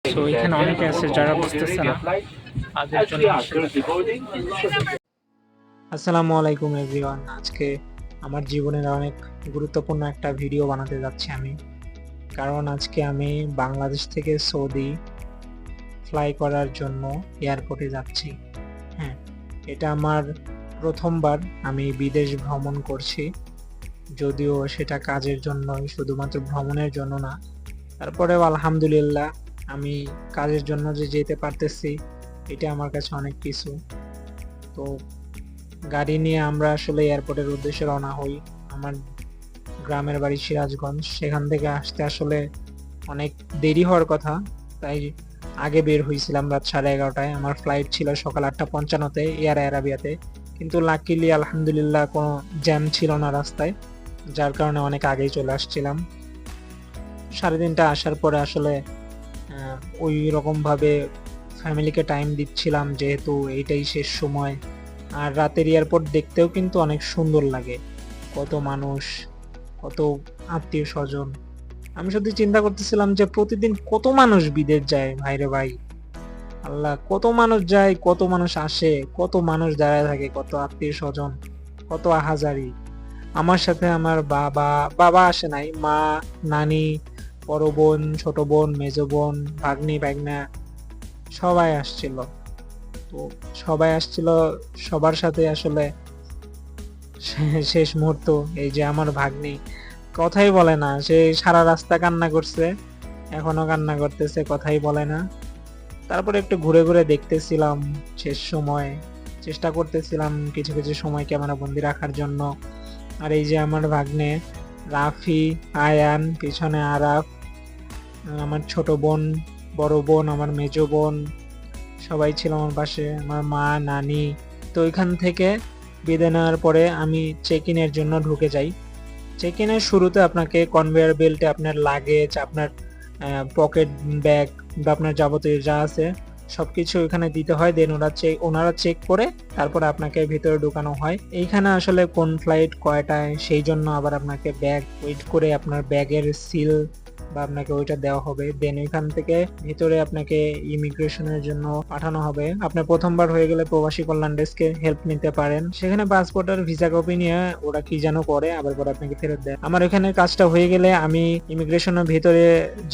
So এখানে অনেকে আছে যারা বুঝতেছে না, তাদের জন্য আসসালামু আলাইকুম এভরিওয়ান। আজকে আমার জীবনের অনেক গুরুত্বপূর্ণ একটা ভিডিও বানাতে যাচ্ছি আমি, কারণ আজকে আমি বাংলাদেশ থেকে সৌদি ফ্লাই করার জন্য এয়ারপোর্টে যাচ্ছি। হ্যাঁ, এটা আমার প্রথমবার আমি বিদেশ ভ্রমণ করছি, যদিও সেটা কাজের জন্যই, শুধুমাত্র ভ্রমণের জন্য না। তারপরেও আলহামদুলিল্লাহ আমি কাজের জন্য যে যেতে পারতেছি, এটা আমার কাছে অনেক কিছু। তো গাড়ি নিয়ে আমরা আসলে এয়ারপোর্টের উদ্দেশ্যে রওনা হই। আমার গ্রামের বাড়ি সিরাজগঞ্জ, সেখান থেকে আসতে আসলে অনেক দেরি হওয়ার কথা, তাই আগে বের হয়েছিলাম রাত 11:30টায়। আমার ফ্লাইট ছিল সকাল 8:55-তে এয়ার অ্যারাবিয়াতে, কিন্তু লাকিলি আলহামদুলিল্লাহ কোনো জ্যাম ছিল না রাস্তায়, যার কারণে অনেক আগেই চলে আসছিলাম। 3:30 আসার পরে আসলে ওই রকমভাবে ফ্যামিলিকে টাইম দিচ্ছিলাম, যেহেতু এইটাই শেষ সময়। আর রাতের এয়ারপোর্ট দেখতেও কিন্তু অনেক সুন্দর লাগে, কত মানুষ, কত আত্মীয় স্বজন। আমি শুধু চিন্তা করতেছিলাম যে প্রতিদিন কত মানুষ বিদেশ যায়, ভাইরে ভাই, আল্লাহ, কত মানুষ যায়, কত মানুষ আসে, কত মানুষ দাঁড়ায় থাকে, কত আত্মীয় স্বজন, কত আহাজারি। আমার সাথে আমার বাবা বাবা আসে নাই, মা, নানি, বড় বোন, ছোট বোন, মেজো বোন, ভাগ্নি ভাগ্না সবাই আসছিল। তো সবাই আসছিল, সবার সাথে আসলে শেষ মুহূর্ত। এই যে আমার ভাগ্নি কথাই বলে না, সে সারা রাস্তা কান্না করছে, এখনো কান্না করতেছে, কথাই বলে না। তারপরে একটু ঘুরে ঘুরে দেখতেছিলাম, শেষ সময় চেষ্টা করতেছিলাম কিছু কিছু সময় ক্যামেরা বন্দি রাখার জন্য। আর এই যে আমার ভাগ্নে রাফি, আয়ান, পিছনে আরাফ, আমার ছোট বোন, বড় বোন, আমার মেজো বোন, সবাই ছিল আমার পাশে, আমার মা, নানি। তো ওইখান থেকে বিদায় নেওয়ার পরে আমি চেক ইনের জন্য ঢুকে যাই। চেক ইনের শুরুতে আপনাকে কনভেয়ার বেল্টে আপনার লাগেজ, আপনার পকেট ব্যাগ বা আপনার যাবতীয় যা আছে সবকিছু এখানে দিতে হয়। দেন ওনারা চেক করে তারপরে আপনাকে ভিতরে ঢুকানো হয়। এইখানে আসলে কোন ফ্লাইট কয়টায়, সেই জন্য আবার আপনাকে ব্যাগ ওয়েট করে আপনার ব্যাগের সিল বা আপনাকে ওইটা দেওয়া হবে। দেন ওইখান থেকে ভিতরে আপনাকে ইমিগ্রেশনের জন্য পাঠানো হবে। আপনার প্রথমবার হয়ে গেলে প্রবাসী কল্যাণ ডেস্কে হেল্প নিতে পারেন, সেখানে পাসপোর্ট আর ভিসা কপি নিয়ে ওরা কি যেন করে, আবার পরে আপনাকে ফেরত দেয়। আমার ওখানে কাজটা হয়ে গেলে আমি ইমিগ্রেশনের ভিতরে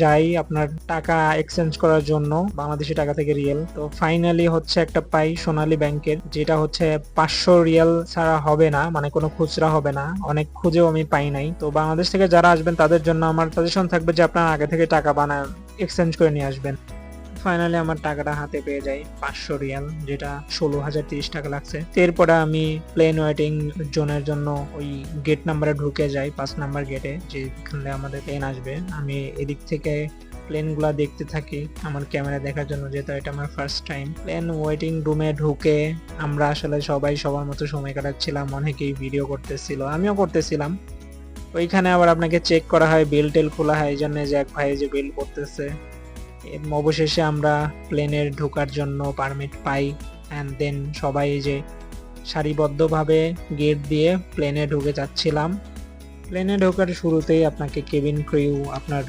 যাই আপনার টাকা এক্সচেঞ্জ করার জন্য, বাংলাদেশি টাকা থেকে রিয়েল। তো ফাইনালি হচ্ছে একটা পাই সোনালী ব্যাংকের, যেটা হচ্ছে 500 রিয়াল ছাড়া হবে না, মানে কোনো খুচরা হবে না। অনেক খুঁজেও আমি পাই নাই। তো বাংলাদেশ থেকে যারা আসবেন তাদের জন্য আমার সাজেশন থাকবে যে আপনারা আগে থেকে টাকা বানায় এক্সচেঞ্জ করে নিয়ে আসবেন। ফাইনালি আমার টাকাটা হাতে পেয়ে যাই, 500 রিয়াল, যেটা 16,030 টাকা লাগছে। এরপরে আমি প্লেন ওয়েটিং জোনের জন্য ওই গেট নাম্বারে ঢুকে যাই, 5 নাম্বার গেটে, যেখানে আমাদের প্লেন আসবে। আমি এদিক থেকে প্লেনগুলা দেখতে থাকি আমার ক্যামেরা দেখার জন্য, যেহেতু এটা আমার ফার্স্ট টাইম। প্লেন ওয়েটিং রুমে ঢুকে আমরা আসলে সবাই সবার মতো সময় কাটাচ্ছিলাম, অনেকেই ভিডিও করতেছিল, আমিও করতেছিলাম। ওইখানে আবার আপনাকে চেক করা হয়, বেল টেল খোলা হয়, এই জন্য যে এক ভাই যে বেল করতেছে। অবশেষে আমরা প্লেনের ঢোকার জন্য পারমিট পাই, অ্যান্ড দেন সবাই যে সারিবদ্ধভাবে গেট দিয়ে প্লেনে ঢুকে যাচ্ছিলাম। প্লেনে ঢোকার শুরুতেই আপনাকে কেবিন ক্রিউ আপনার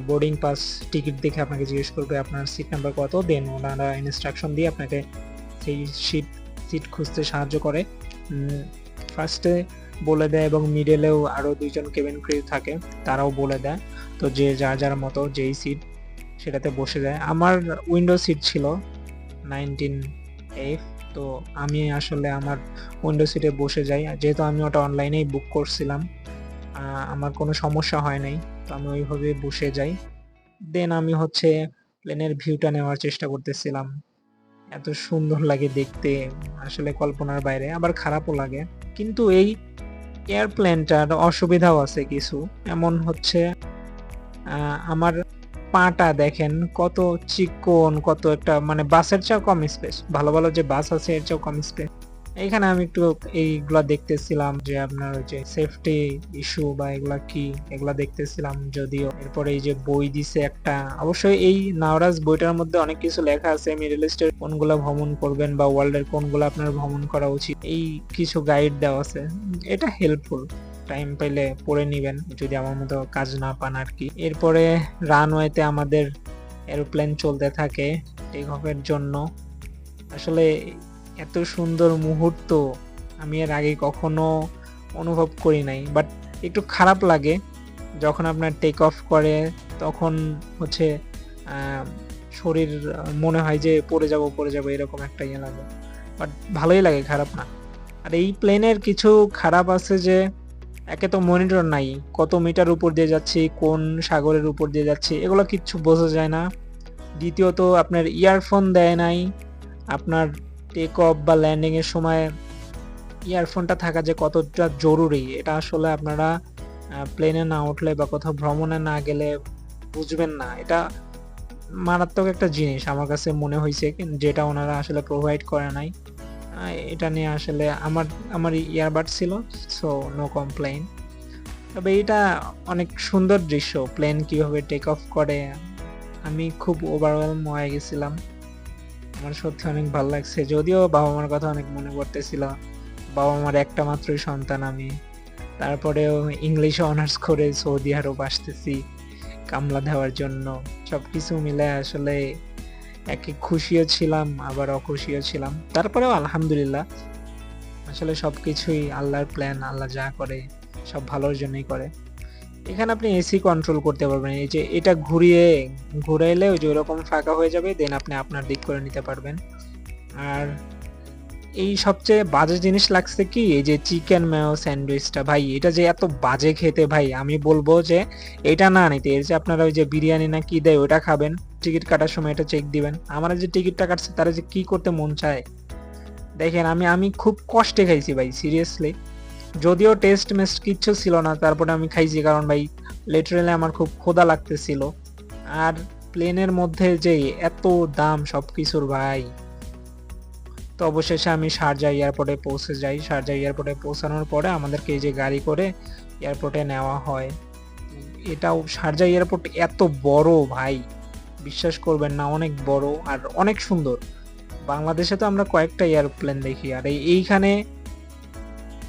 বোর্ডিং পাস টিকিট দেখে আপনাকে জিজ্ঞেস করবে আপনার সিট নাম্বার কত। দেন ওনারা ইনস্ট্রাকশন দিয়ে আপনাকে সেই সিট খুঁজতে সাহায্য করে। ফার্স্টে বলে দেয়, এবং মিডলেও আরও 2জন কেবিন ক্রিউ থাকে, তারাও বলে দেয়। তো যে যার যার মতো যেই সিট সেটাতে বসে যায়। আমার উইন্ডো সিট ছিল 19F, তো আমি আসলে আমার উইন্ডো সিটে বসে যাই, যেহেতু আমি ওটা অনলাইনেই বুক করছিলাম, আমার কোনো সমস্যা হয় নাই, তো আমি ওইভাবে বসে যাই। দেন আমি হচ্ছে প্লেনের ভিউটা নেওয়ার চেষ্টা করতেছিলাম। এত সুন্দর লাগে দেখতে, আসলে কল্পনার বাইরে, আবার খারাপও লাগে। কিন্তু এই এয়ারপ্লেনটার অসুবিধাও আছে কিছু, এমন হচ্ছে আমার পাটা দেখেন কত চিকন, কত একটা, মানে বাসের চেয়েও কম স্পেস, ভালো ভালো যে বাস আছে এর চেয়েও কম স্পেস। এইখানে আমি একটু এইগুলা দেখতেছিলাম যে আপনার ওই যে সেফটি ইস্যু বা এগুলা কি, এগুলা দেখতেছিলাম। যদিও এরপরে এই যে বই দিছে একটা, অবশ্যই এই নাওরাজ বইটার মধ্যে অনেক কিছু লেখা আছে, মিডল ইস্টের কোনগুলা ভ্রমণ করবেন বা ওয়ার্ল্ডের কোনগুলা আপনার ভ্রমণ করা উচিত, এই কিছু গাইড দেওয়া আছে। এটা হেল্পফুল, টাইম পাইলে পড়ে নিবেন যদি আমার মতো কাজ না পান আর কি। এরপরে রানওয়েতে আমাদের এরোপ্লেন চলতে থাকে টেক অফের জন্য। আসলে এত সুন্দর মুহূর্ত আমি এর আগে কখনো অনুভব করি নাই, বাট একটু খারাপ লাগে যখন আপনার টেক অফ করে, তখন হচ্ছে শরীর মনে হয় যে পড়ে যাব এরকম একটা ইয়ে লাগে, বাট ভালোই লাগে, খারাপ না। আর এই প্লেনের কিছু খারাপ আছে যে একে তো মনিটর নাই, কত মিটার উপর দিয়ে যাচ্ছি, কোন সাগরের উপর দিয়ে যাচ্ছি এগুলো কিচ্ছু বোঝা যায় না। দ্বিতীয়ত আপনার ইয়ারফোন দেয় নাই, আপনার টেক অফ বা ল্যান্ডিং এর সময় ইয়ারফোনটা থাকা যে কতটা জরুরি এটা আসলে আপনারা প্লেনে না উঠলে বা কোথাও ভ্রমণে না গেলে বুঝবেন না। এটা মারাত্মক একটা জিনিস আমার কাছে মনে হয়েছে, যেটা ওনারা আসলে প্রোভাইড করে নাই। এটা নিয়ে আসলে আমার আমার ইয়ারবাড ছিল, সো নো কমপ্লেইন। তবে এটা অনেক সুন্দর দৃশ্য, প্লেন কিভাবে টেক অফ করে, আমি খুব ওভারওয়েলম হয়ে গেছিলাম। আমার সত্যি অনেক ভালো লাগছে, যদিও বাবা মার কথা অনেক মনে পড়তেছিল। বাবা মার একটা মাত্রই সন্তান আমি, তারপরেও ইংলিশে অনার্স করে সৌদি আরব আসতেছি কামলা দেওয়ার জন্য। সবকিছু মিলে আসলে একে খুশিও ছিলাম আবার অখুশিও ছিলাম, তারপরেও আলহামদুলিল্লাহ। আসলে সবকিছুই আল্লাহর প্ল্যান, আল্লাহ যা করে সব ভালোর জন্যই করে। এখানে আপনি এসি কন্ট্রোল করতে পারবেন, এই যে এটা ঘুরাইলে ওই যে ওরকম ফাঁকা হয়ে যাবে, দেন আপনি আপনার দিক করে নিতে পারবেন। আর এই সবচেয়ে বাজে জিনিস লাগছে কি, এই যে চিকেন মেয়ো স্যান্ডউইচটা ভাই, এটা যে এত বাজে খেতে ভাই, আমি বলবো যে এটা না নিতে, এর যে আপনারা ওই যে বিরিয়ানি না কি দেয় ওটা খাবেন, টিকিট কাটার সময় এটা চেক দিবেন। আমার যে টিকিটটা কাটছে তারা যে কি করতে মন চায় দেখেন। আমি খুব কষ্টে খাইছি ভাই, সিরিয়াসলি। যদিও টেস্ট মেস্ট কিচ্ছু ছিল না, তারপরে আমি খাইছি, কারণ ভাই লিটারালি আমার খুব ক্ষুধা লাগতেছিল। আর প্লেনের মধ্যে যে এত দাম সবকিছুর ভাই। তো অবশেষে আমি শারজা এয়ারপোর্টে পৌঁছে যাই। শারজা এয়ারপোর্টে পৌঁছানোর পরে আমাদেরকে এই যে গাড়ি করে এয়ারপোর্টে নেওয়া হয়। এটাও শারজা এয়ারপোর্ট এত বড় ভাই, বিশ্বাস করবেন না, অনেক বড় আর অনেক সুন্দর। বাংলাদেশে তো আমরা কয়েকটা এয়ারপ্লেন দেখি, আর এইখানে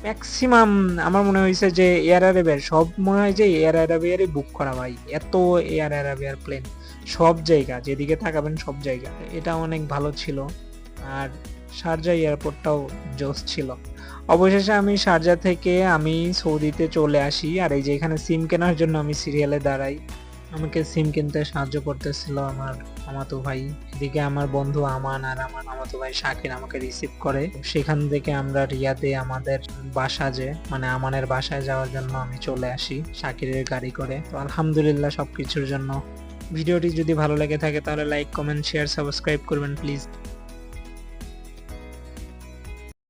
ম্যাক্সিমাম আমার মনে হয়েছে যে এয়ার অ্যারাবিয়ার সব, মনে হয় যে এয়ার অ্যারাবিয়ারই বুক করা ভাই। এত এয়ার অ্যারাবিয়ার প্লেন, সব জায়গা যেদিকে তাকাবেন সব জায়গা, এটা অনেক ভালো ছিল। আর শারজা এয়ারপোর্টটাও জোস ছিল। অবশেষে আমি শারজা থেকে আমি সৌদিতে চলে আসি। আর এই যে এখানে সিম কেনার জন্য আমি সিরিয়ালে দাঁড়াই, আমাকে সিম কিনতে সাহায্য করতেছিল আমার মামাতো ভাই। এদিকে আমার বন্ধু আমান আর আমার মামাতো ভাই শাকির আমাকে রিসিভ করে। সেখান থেকে আমরা রিয়াদে আমাদের বাসা, যে মানে আমানের বাসায় যাওয়ার জন্য আমি চলে আসি শাকিরের গাড়ি করে। তো আলহামদুলিল্লাহ সবকিছুর জন্য। ভিডিওটি যদি ভালো লেগে থাকে তাহলে লাইক, কমেন্ট, শেয়ার, সাবস্ক্রাইব করবেন প্লিজ।